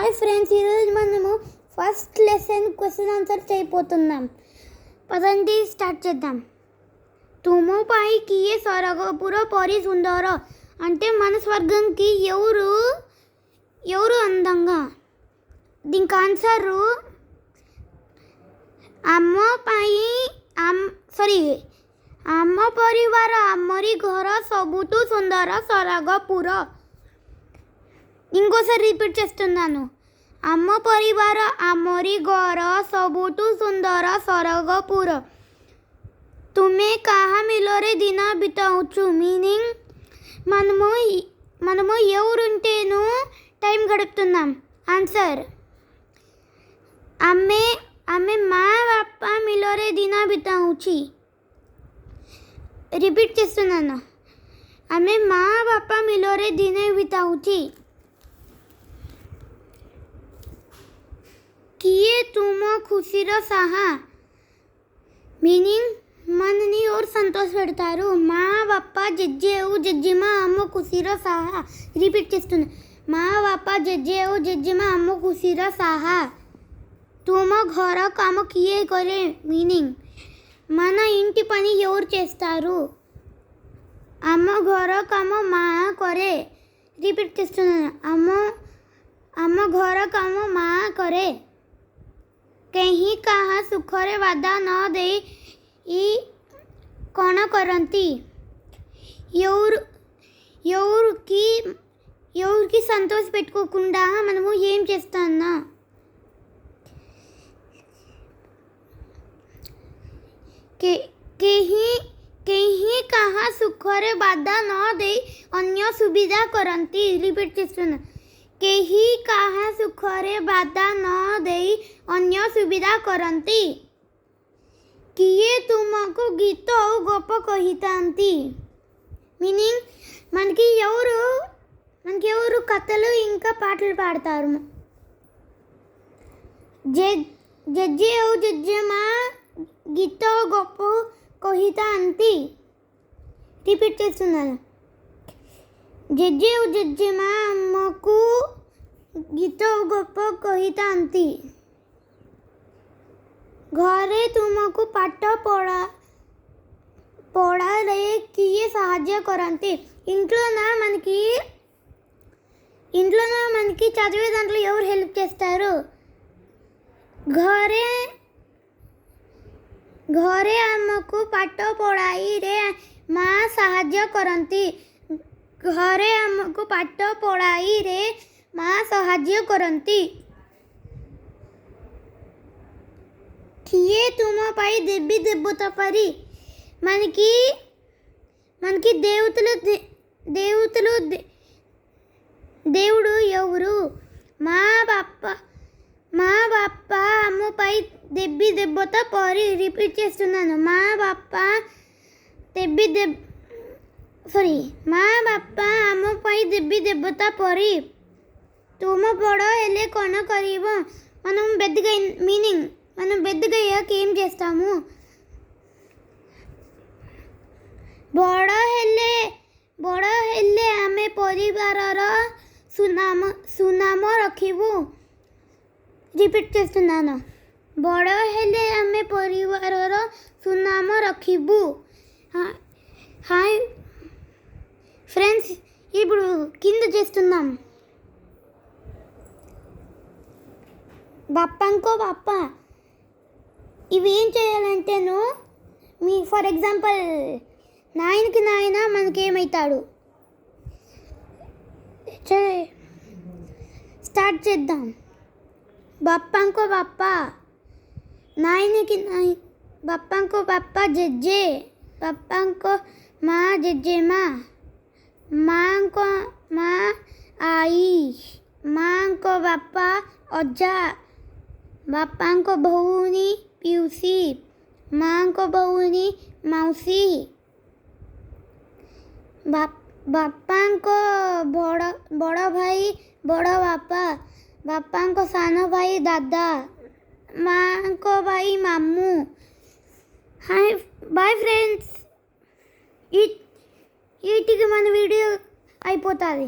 Hi friends, ఈరోజు మనము first lesson question answer చేయబోతున్నాం. పదండి స్టార్ట్ చేద్దాం. తుమో పై కియే స్వర్గపుర పరి సుందర అంటే మన స్వర్గంకి ఎవరు అందంగా. దీనికి ఆన్సరు ଆମ ପରିବାର ଆମରି ଘର ସବୁଠୁ ସୁନ୍ଦର ସ୍ୱର୍ଗପୁର. ఇంకోసారి రిపీట్ చేస్తున్నాను. ଆମ ପରିବାର ଆମରି ଘର ସବୁଠୁ ସୁନ୍ଦର ସ୍ୱର୍ଗପୁର. ତୁମେ କାହା ମିଲରେ ଦିନ బితావచ్చు. మీనింగ్ మనము ఎవరుంటేను టైం గడుపుతున్నాం. ఆన్సర్ ଆମେ ମା ବାପା ମିଲରେ ଦିନ ବିତାଉଛି. ରିପିଟ୍ చేస్తున్నాను. ଆମେ ମା ବାପା ମିଲରେ ଦିନ ବିତାଉଛି. କିଏ ତୁମ ఖుషిର ସାହା. మీనింగ్ మనని ఎవరు సంతోష పెడతారు. మా బాపా జెజ్జేవు జెజ్జిమా అమ్మ ఖుషిర సాహా. రిపీట్ చేస్తున్నా. మా బాపా జెజ్జేవు జెజ్జిమా అమ్మ ఖుషిర సాహా. తుమ ఘర కామ కియే కరే. మీనింగ్ మన ఇంటి పని ఎవరు చేస్తారు. అమ్మ ఘర కామ మా కరే. రిపీట్ చేస్తున్నాను. అమ్మ ఘర కామ మా కరే. କେହି କାହା ସୁଖରେ ବାଧା ନ ଦେଇ କ'ଣ କରନ୍ତି. ఎవరికి సంతోష పెట్టుకోకుండా మనము ఏం చేస్తామన్నా. କେହି କାହା ସୁଖରେ ବାଧା ନ ଦେଇ ଅନ୍ୟ ସୁବିଧା କରନ୍ତି. ରିପିଟ୍ చేస్తున్నా. କେହି କାହା ସୁଖରେ ବାଧା ନ ଦେଇ ଅନ୍ୟ ସୁବିଧା କରନ୍ତି. କିଏ ତୁମକୁ ଗୀତ ଆଉ ଗପ କହିଥାନ୍ତି. మీనింగ్ మనకి ఎవరు కథలు ఇంకా పాటలు పాడతారు. జెజ్జే ଆଉ జెజ్జెమా గీత గొప్ప କହିଥାନ୍ତି. రిపీట్ చేస్తున్నాను. జెజ్జే ଆଉ జెజ్జెమా అమ్మకు ଗୀତ ଗପ କହିଥାନ୍ତି. ଘରେ ତୁମକୁ ପାଠ ପଢ଼ାରେ କିଏ ସାହାଯ୍ୟ କରନ୍ତି. ఇంట్లో మనకి చదివే దాంట్లో ఎవరు హెల్ప్ చేస్తారు. ଘରେ ଆମକୁ ପାଠ ପଢ଼ାଇରେ ମା ସାହାଯ୍ୟ କରନ୍ତି. ଘରେ ଆମକୁ ପାଠ ପଢ଼ାଇରେ ମା ସାହାଯ୍ୟ କରନ୍ତି. କିଏ ତୁମ ପାଇଁ ଦେବୀ ଦେବତା పరి. మనకి దేవుడు ఎవరు. మా బాపా అమ్మపై దేవి దేవత పరి. రిపీట్ చేస్తున్నాను. మా బాపా ଆମ ପାଇଁ ଦେବୀ ଦେବତା ପରି. ତୁମ ବଡ଼ ହେଲେ କ'ଣ କରିବ. మనం పెద్దగా అయ్యాక ఏం చేస్తాము. ବଡ଼ ହେଲେ ଆମେ ପରିବାରର ସୁନାମ ରଖିବୁ. ରିପିଟ୍ చేస్తున్నాను. ବଡ଼ ହେଲେ ଆମେ ପରିବାରର ସୁନାମ రଖିବୁ. హాయ్ ఫ్రెండ్స్, ఇప్పుడు కింద చేస్తున్నాం. బాప్పంకో బాప్ప. ఇవి ఏం చేయాలంటేను ఫర్ ఎగ్జాంపుల్ నాయనకి నాయన మనకేమవుతాడు. స్టార్ట్ చేద్దాం. బాప్పంకో బాప్ప. నాయనకి బాప్పంకో బాప్ప జెజ్జే. బాప్పంకో మా జెజ్జెమా. ମାଙ୍କ ମା ଆଈ. ମାଙ୍କ ବାପା ଅଜା. ବାପାଙ୍କ ଭଉଣୀ ପିଉସୀ. ମାଙ୍କ ଭଉଣୀ ମାଉସୀ. ବାପାଙ୍କ ବଡ଼ ଭାଇ ବଡ଼ ବାପା. ବାପାଙ୍କ ସାନ ଭାଇ ଦାଦା. ମାଙ୍କ ଭାଇ ମାମୁଁ. Hi bye friends. వీటికి మన వీడియో అయిపోతుంది.